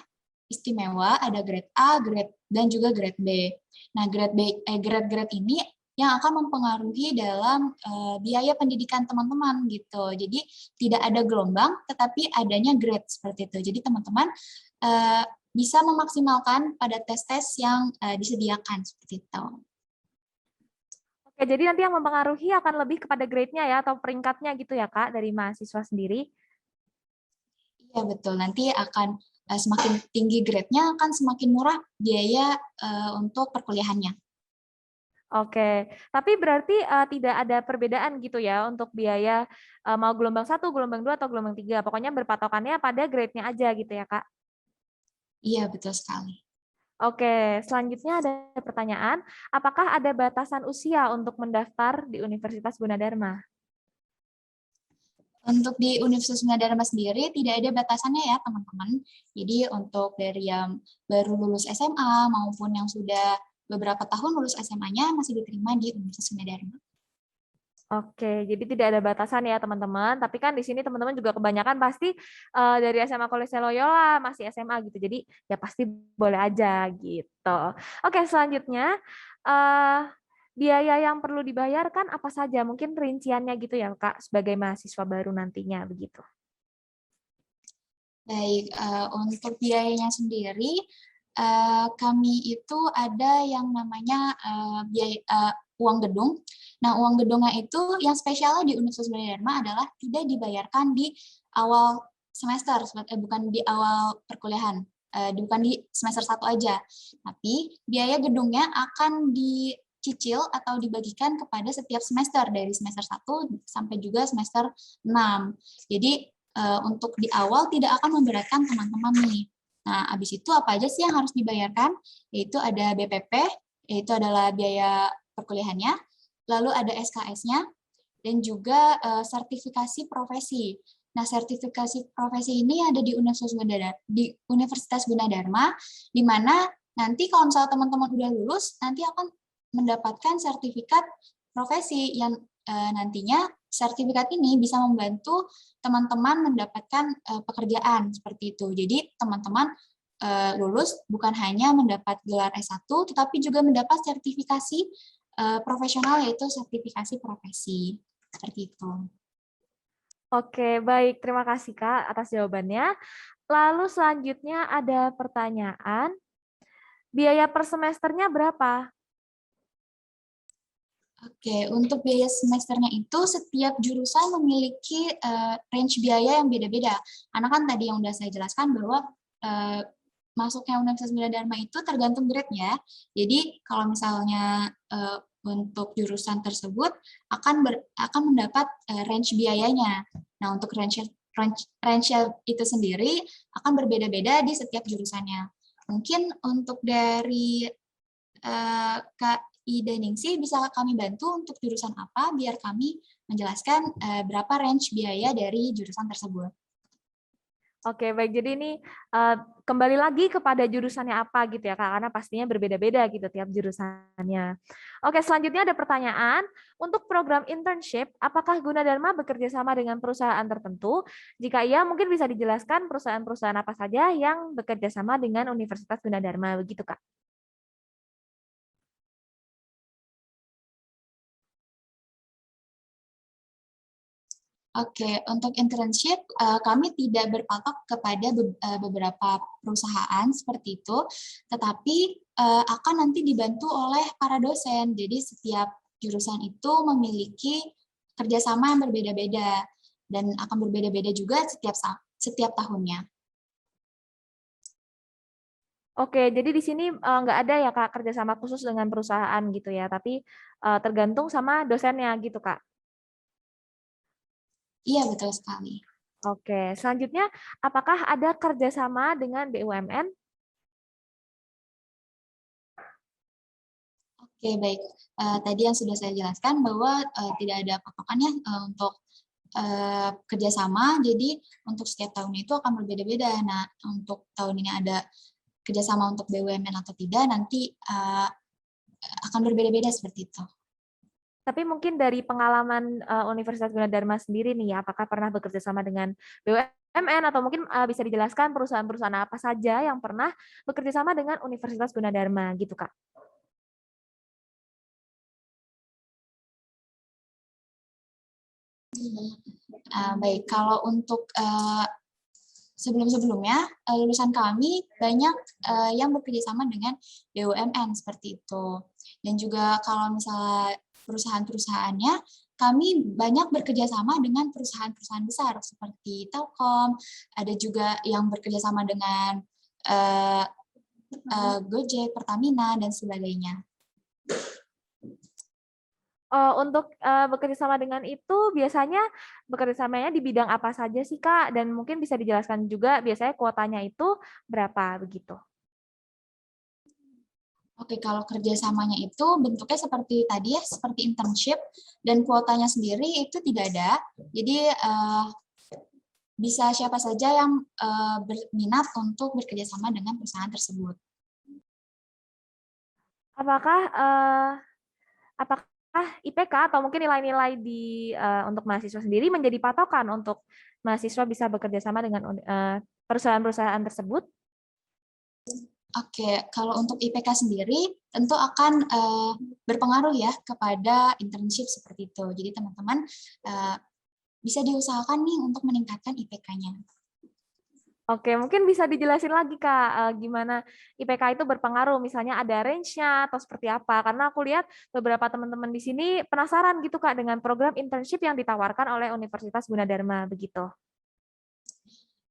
istimewa, ada grade A, grade dan juga grade B. Nah, grade ini yang akan mempengaruhi dalam biaya pendidikan teman-teman gitu. Jadi tidak ada gelombang, tetapi adanya grade seperti itu. Jadi teman-teman bisa memaksimalkan pada tes-tes yang disediakan seperti itu. Oke, jadi nanti yang mempengaruhi akan lebih kepada grade-nya ya atau peringkatnya gitu ya, Kak, dari mahasiswa sendiri. Iya betul, nanti akan semakin tinggi grade-nya akan semakin murah biaya untuk perkuliahannya. Oke, tapi berarti tidak ada perbedaan gitu ya untuk biaya mau gelombang 1, gelombang 2, atau gelombang 3. Pokoknya berpatokannya pada grade-nya aja gitu ya, Kak? Iya, betul sekali. Oke, selanjutnya ada pertanyaan, apakah ada batasan usia untuk mendaftar di Universitas Gunadarma? Untuk di Universitas Gunadarma sendiri tidak ada batasannya ya teman-teman. Jadi untuk dari yang baru lulus SMA maupun yang sudah beberapa tahun lulus SMA-nya masih diterima di Universitas Gunadarma. Oke, jadi tidak ada batasan ya teman-teman. Tapi kan di sini teman-teman juga kebanyakan pasti dari SMA Kolese Loyola masih SMA gitu. Jadi ya pasti boleh aja gitu. Oke, selanjutnya biaya yang perlu dibayarkan apa saja? Mungkin rinciannya gitu ya Kak sebagai mahasiswa baru nantinya begitu. Baik, untuk biayanya sendiri kami itu ada yang namanya uang gedung. Nah, uang gedungnya itu yang spesialnya di Universitas Gunadarma adalah tidak dibayarkan di awal semester, bukan di awal perkuliahan, bukan di semester 1 aja. Tapi biaya gedungnya akan dicicil atau dibagikan kepada setiap semester dari semester 1 sampai juga semester 6. Jadi untuk di awal tidak akan memberatkan teman-teman nih. Nah, habis itu apa aja sih yang harus dibayarkan? Yaitu ada BPP, yaitu adalah biaya perkuliahannya, lalu ada SKS-nya, dan juga sertifikasi profesi. Nah, sertifikasi profesi ini ada di Universitas Gunadarma, di mana nanti kalau misalnya teman-teman udah lulus, nanti akan mendapatkan sertifikat profesi yang nantinya sertifikat ini bisa membantu teman-teman mendapatkan pekerjaan seperti itu. Jadi teman-teman lulus bukan hanya mendapat gelar S1, tetapi juga mendapat sertifikasi profesional, yaitu sertifikasi profesi. Seperti itu. Oke, baik. Terima kasih Kak atas jawabannya. Lalu selanjutnya ada pertanyaan, biaya per semesternya berapa? Oke, untuk biaya semesternya itu setiap jurusan memiliki range biaya yang beda-beda. Karena kan tadi yang udah saya jelaskan bahwa masuknya Universitas Gunadarma itu tergantung grade-nya. Jadi kalau misalnya untuk jurusan tersebut akan mendapat range biayanya. Nah, untuk range itu sendiri akan berbeda-beda di setiap jurusannya. Mungkin untuk dari Kak Ida Ningsih bisa kami bantu untuk jurusan apa biar kami menjelaskan berapa range biaya dari jurusan tersebut. Oke, baik. Jadi ini kembali lagi kepada jurusannya apa gitu ya, Kak, karena pastinya berbeda-beda gitu tiap jurusannya. Oke, selanjutnya ada pertanyaan, untuk program internship, apakah Gunadarma bekerja sama dengan perusahaan tertentu? Jika iya, mungkin bisa dijelaskan perusahaan-perusahaan apa saja yang bekerja sama dengan Universitas Gunadarma, begitu, Kak? Oke, untuk internship kami tidak berpatok kepada beberapa perusahaan seperti itu, tetapi akan nanti dibantu oleh para dosen. Jadi setiap jurusan itu memiliki kerjasama yang berbeda-beda dan akan berbeda-beda juga setiap tahunnya. Oke, jadi di sini nggak ada ya Kak kerjasama khusus dengan perusahaan gitu ya, tapi tergantung sama dosennya gitu Kak. Iya, betul sekali. Oke, selanjutnya apakah ada kerjasama dengan BUMN? Oke, baik. Tadi yang sudah saya jelaskan bahwa tidak ada patokannya untuk kerjasama, jadi untuk setiap tahun itu akan berbeda-beda. Nah, untuk tahun ini ada kerjasama untuk BUMN atau tidak, nanti akan berbeda-beda seperti itu. Tapi mungkin dari pengalaman Universitas Gunadarma sendiri nih, apakah pernah bekerja sama dengan BUMN atau mungkin bisa dijelaskan perusahaan-perusahaan apa saja yang pernah bekerja sama dengan Universitas Gunadarma gitu Kak? Baik, kalau untuk sebelum-sebelumnya lulusan kami banyak yang bekerja sama dengan BUMN seperti itu. Dan juga kalau misalnya perusahaan-perusahaannya, kami banyak bekerja sama dengan perusahaan-perusahaan besar seperti Telkom, ada juga yang bekerja sama dengan Gojek, Pertamina, dan sebagainya. Untuk bekerja sama dengan itu biasanya bekerja samanya di bidang apa saja sih Kak? Dan mungkin bisa dijelaskan juga biasanya kuotanya itu berapa begitu? Oke, kalau kerjasamanya itu bentuknya seperti tadi ya, seperti internship, dan kuotanya sendiri itu tidak ada. Jadi bisa siapa saja yang berminat untuk bekerjasama dengan perusahaan tersebut. Apakah IPK atau mungkin nilai-nilai untuk mahasiswa sendiri menjadi patokan untuk mahasiswa bisa bekerja sama dengan perusahaan-perusahaan tersebut? Oke, kalau untuk IPK sendiri tentu akan berpengaruh ya kepada internship seperti itu. Jadi teman-teman bisa diusahakan nih untuk meningkatkan IPK-nya. Oke, mungkin bisa dijelasin lagi Kak, gimana IPK itu berpengaruh, misalnya ada range-nya atau seperti apa? Karena aku lihat beberapa teman-teman di sini penasaran gitu Kak dengan program internship yang ditawarkan oleh Universitas Gunadarma begitu.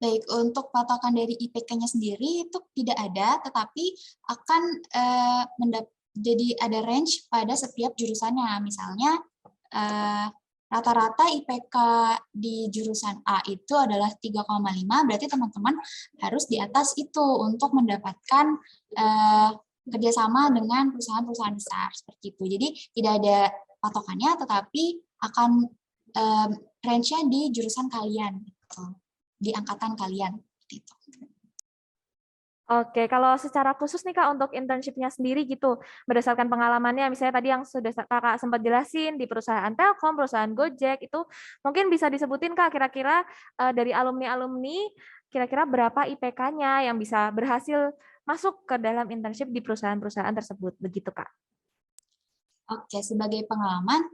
Baik, untuk patokan dari IPK-nya sendiri itu tidak ada, tetapi akan jadi ada range pada setiap jurusannya. Misalnya rata-rata IPK di jurusan A itu adalah 3,5, berarti teman-teman harus di atas itu untuk mendapatkan kerjasama dengan perusahaan-perusahaan besar seperti itu. Jadi tidak ada patokannya, tetapi akan range-nya di jurusan kalian, gitu. Di angkatan kalian. Gitu. Oke, kalau secara khusus nih Kak untuk internship-nya sendiri gitu, berdasarkan pengalamannya, misalnya tadi yang sudah Kakak sempat jelasin di perusahaan Telkom, perusahaan Gojek, itu mungkin bisa disebutin Kak kira-kira dari alumni-alumni, kira-kira berapa IPK-nya yang bisa berhasil masuk ke dalam internship di perusahaan-perusahaan tersebut, begitu Kak? Oke, sebagai pengalaman,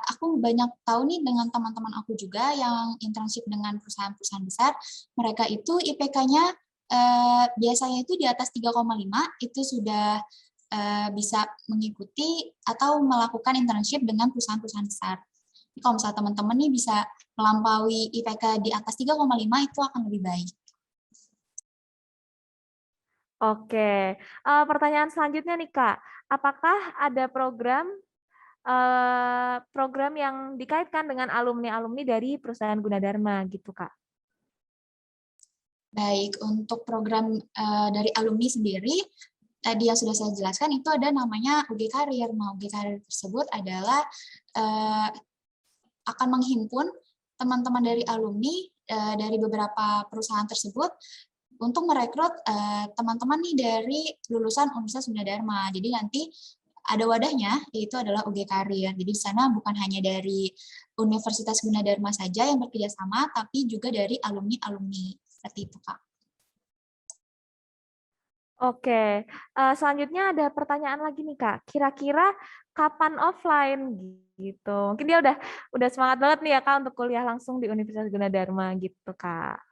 aku banyak tahu nih dengan teman-teman aku juga yang internship dengan perusahaan-perusahaan besar, mereka itu IPK-nya biasanya itu di atas 3,5 itu sudah bisa mengikuti atau melakukan internship dengan perusahaan-perusahaan besar. Jadi kalau misalnya teman-teman nih bisa melampaui IPK di atas 3,5 itu akan lebih baik. Oke, pertanyaan selanjutnya nih Kak, apakah ada program yang dikaitkan dengan alumni-alumni dari perusahaan Gunadarma gitu Kak? Baik, untuk program dari alumni sendiri, tadi yang sudah saya jelaskan itu ada namanya UG Karir. Nah, UG Karir tersebut adalah akan menghimpun teman-teman dari alumni dari beberapa perusahaan tersebut untuk merekrut teman-teman nih dari lulusan Universitas Gunadarma. Jadi nanti ada wadahnya, yaitu adalah UG Karir. Jadi di sana bukan hanya dari Universitas Gunadarma saja yang bekerja sama, tapi juga dari alumni-alumni. Seperti itu, Kak. Oke, selanjutnya ada pertanyaan lagi nih Kak. Kira-kira kapan offline gitu? Mungkin dia udah semangat banget nih ya Kak untuk kuliah langsung di Universitas Gunadarma gitu Kak.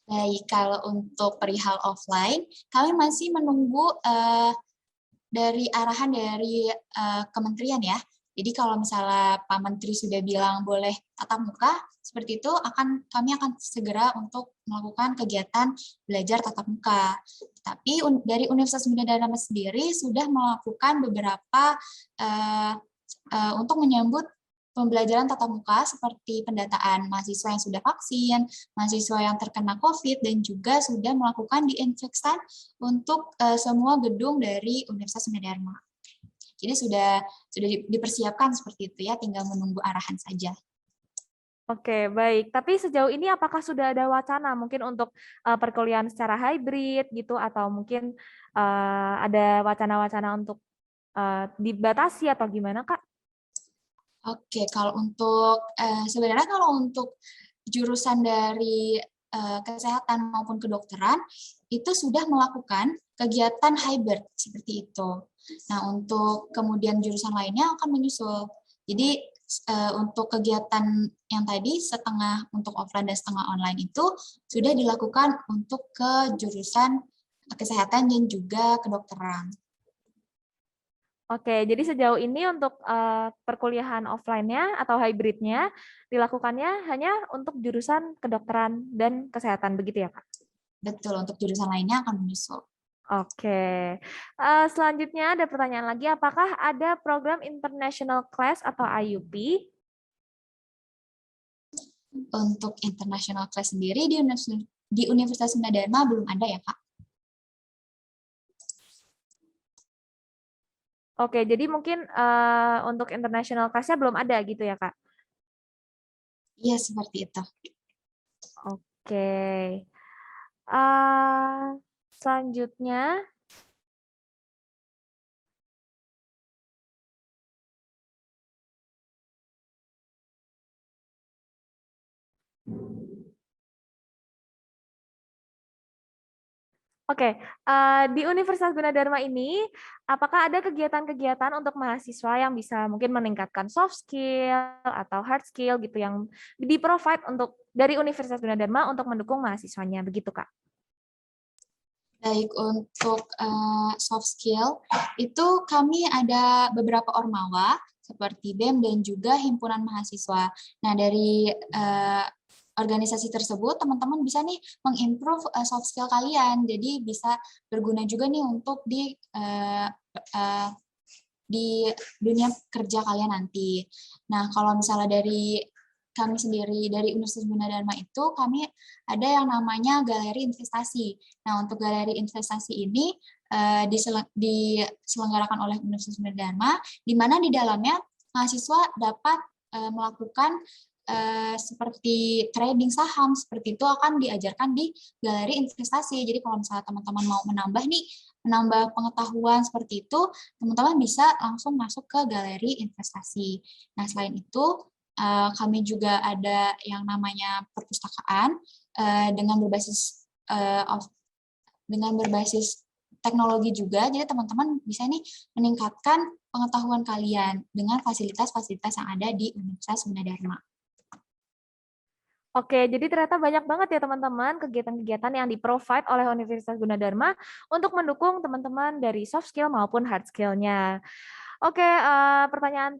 Baik, kalau untuk perihal offline, kami masih menunggu dari arahan dari kementerian ya. Jadi kalau misalnya Pak Menteri sudah bilang boleh tatap muka, seperti itu kami akan segera untuk melakukan kegiatan belajar tatap muka. Tapi dari Universitas Gunadarma sendiri sudah melakukan beberapa untuk menyambut pembelajaran tatap muka seperti pendataan mahasiswa yang sudah vaksin, mahasiswa yang terkena COVID, dan juga sudah melakukan disinfektan untuk semua gedung dari Universitas Gunadarma. Jadi sudah dipersiapkan seperti itu ya, tinggal menunggu arahan saja. Oke, baik. Tapi sejauh ini apakah sudah ada wacana mungkin untuk perkuliahan secara hybrid gitu, atau mungkin ada wacana-wacana untuk dibatasi atau gimana, Kak? Oke, kalau untuk sebenarnya kalau untuk jurusan dari kesehatan maupun kedokteran itu sudah melakukan kegiatan hybrid seperti itu. Nah, untuk kemudian jurusan lainnya akan menyusul. Jadi untuk kegiatan yang tadi setengah untuk offline dan setengah online itu sudah dilakukan untuk ke jurusan kesehatan dan juga kedokteran. Oke, jadi sejauh ini untuk perkuliahan offline-nya atau hybrid-nya dilakukannya hanya untuk jurusan kedokteran dan kesehatan, begitu ya, Kak? Betul, untuk jurusan lainnya akan menyusul. Oke, selanjutnya ada pertanyaan lagi, apakah ada program International Class atau IUP? Untuk International Class sendiri di Universitas Gunadarma belum ada ya, Kak? Oke, jadi mungkin untuk international class-nya belum ada gitu ya, Kak? Iya, seperti itu. Oke. Eh, Selanjutnya, oke, di Universitas Gunadarma ini, apakah ada kegiatan-kegiatan untuk mahasiswa yang bisa mungkin meningkatkan soft skill atau hard skill gitu yang di-provide untuk dari Universitas Gunadarma untuk mendukung mahasiswanya, begitu Kak? Baik, untuk soft skill, itu kami ada beberapa ormawa, seperti BEM dan juga himpunan mahasiswa. Nah, dari organisasi tersebut, teman-teman bisa nih mengimprove soft skill kalian, jadi bisa berguna juga nih untuk di dunia kerja kalian nanti. Nah, kalau misalnya dari kami sendiri, dari Universitas Gunadarma itu, kami ada yang namanya galeri investasi. Nah, untuk galeri investasi ini diselenggarakan oleh Universitas Gunadarma, di mana di dalamnya mahasiswa dapat melakukan seperti trading saham, seperti itu akan diajarkan di galeri investasi. Jadi kalau misalnya teman-teman mau menambah pengetahuan seperti itu, teman-teman bisa langsung masuk ke galeri investasi. Nah, selain itu, kami juga ada yang namanya perpustakaan dengan berbasis teknologi juga, jadi teman-teman bisa nih meningkatkan pengetahuan kalian dengan fasilitas-fasilitas yang ada di Universitas Gunadarma. Oke, jadi ternyata banyak banget ya teman-teman kegiatan-kegiatan yang di-provide oleh Universitas Gunadarma untuk mendukung teman-teman dari soft skill maupun hard skill-nya. Oke, pertanyaan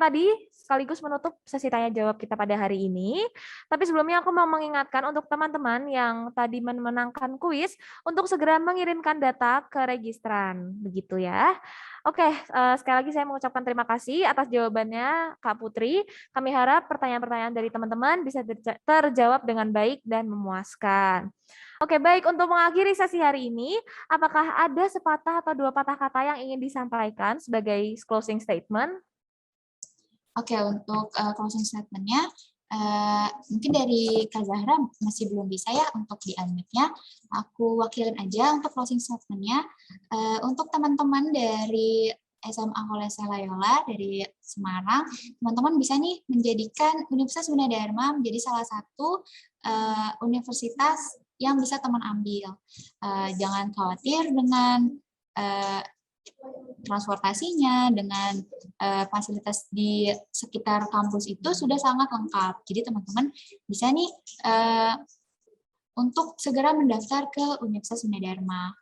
tadi sekaligus menutup sesi tanya jawab kita pada hari ini. Tapi sebelumnya aku mau mengingatkan untuk teman-teman yang tadi memenangkan kuis untuk segera mengirimkan data ke registran, begitu ya. Oke, sekali lagi saya mengucapkan terima kasih atas jawabannya Kak Putri. Kami harap pertanyaan-pertanyaan dari teman-teman bisa terjawab dengan baik dan memuaskan. Oke, baik. Untuk mengakhiri sesi hari ini, apakah ada sepatah atau dua patah kata yang ingin disampaikan sebagai closing statement? Oke, untuk closing statement-nya, mungkin dari Kak Zahra masih belum bisa ya untuk di-unmute-nya. Aku wakilin aja untuk closing statement-nya. Untuk teman-teman dari SMA Kolese Layola dari Semarang, teman-teman bisa nih menjadikan Universitas Gunadarma menjadi salah satu universitas yang bisa teman ambil. Jangan khawatir dengan transportasinya, dengan fasilitas di sekitar kampus itu sudah sangat lengkap. Jadi teman-teman bisa nih untuk segera mendaftar ke Universitas Gunadarma.